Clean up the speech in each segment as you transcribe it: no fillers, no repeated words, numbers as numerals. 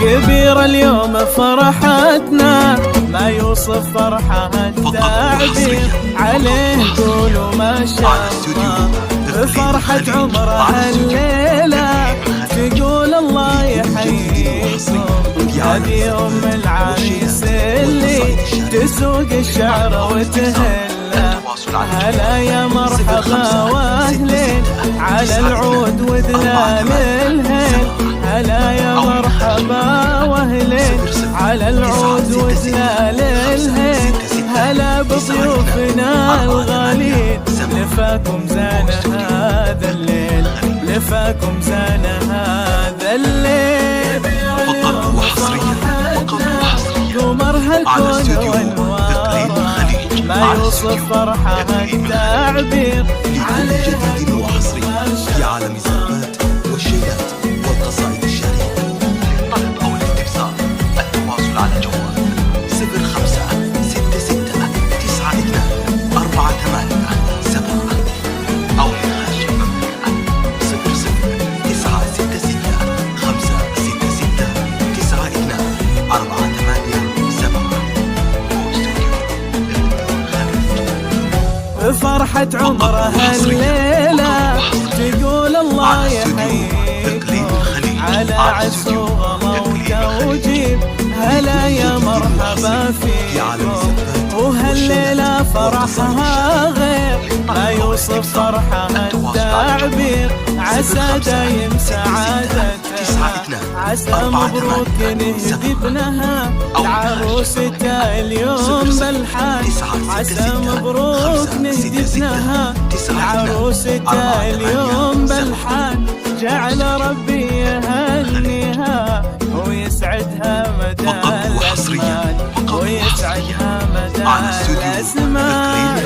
كبير اليوم فرحتنا ما يوصف فرحة التعبير عليه قولوا ما شاء الله. فرحة عمرها الليلة تقول الله يحييكم، هذه أم العريس اللي تسوق الشعر وتهله. هلا يا مرحبا واهلين على العود وذلال الهيل. هلا يا مرحبا واهلين على العود وذلال الهيل. هلا بضيوفنا الغالين لفاكم زان هذا الليل، لفاكم زان هذا الليل. فقط وحصريا قمرها الكون وانواره ما يوصف فرحة التعبير عليه جديد وحصري في عالم الزرقات والشيلات والقصائد الشعرية. للطلب أو الاستفسار التواصل على جوال 0566924847 أو من خارج المملكة 00966566924847. فرحة عمرها الليلة تقول الله يحييكم على عز وغلا وتوجيب. هلا يا مرحبا فيكم وهالليلة فرحها غير ما يوصف فرحها التعبير. عسى دايم سعادتها، عسى مبروك نهدي ابنها لعروستها اليوم بالحال. عسى مبروك نهدي ابنها لعروستها اليوم بالحال. جعل ربي يهنيها ويسعدها مدى الأزمان، ويسعدها مدى الأزمان.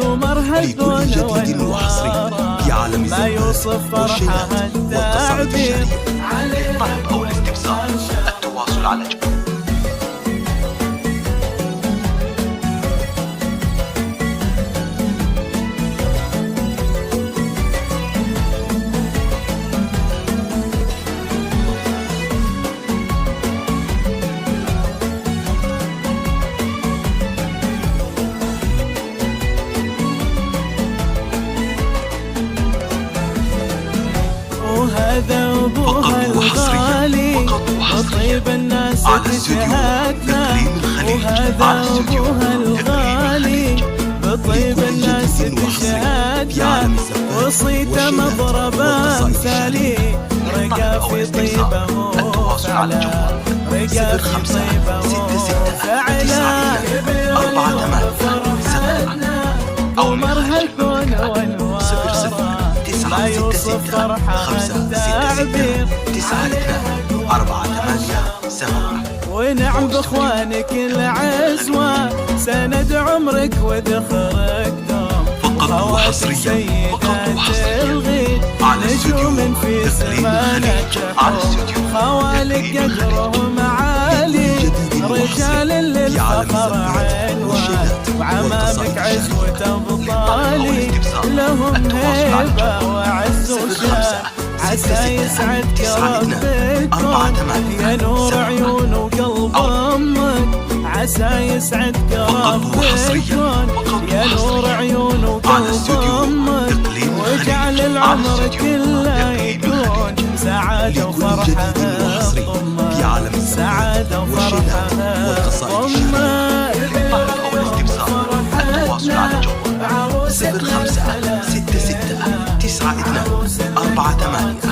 قمرها الكون وانواره ما يوصف فرحها التعبير عليه. للطلب أو الاستفسار التواصل على جوال وهذا أبوها الغالي وطيب الناس تشهدنا. وهذا أبوها الغالي بطيب الناس تشهدنا. وصيته مضربة مثالي رقا في طيبه وفعلا، رقا في طيبه وفعلا. قمرها الكون وانواره ما يوصف فرحة التعبير عليه. ونعم باخوانك العزوة سند عمرك وذخرك دوم. خواتم سيدات الغيد نجوم في سمانك تحوم. خوالك قدرهم عالي رجال للفخر عنوان. وعمامك عزوة أبطالي لهم هيبة وعز وشان. عسى يسعدك ربكم يا نور عيون وقلب أمك. عسى يسعدك ربكم يا نور عيون وقلب أمك. واجعل العمر كله يكون سعادة وفرحة أمك، سعادة وفرحة أمك. التواصل على جوال 0566924847.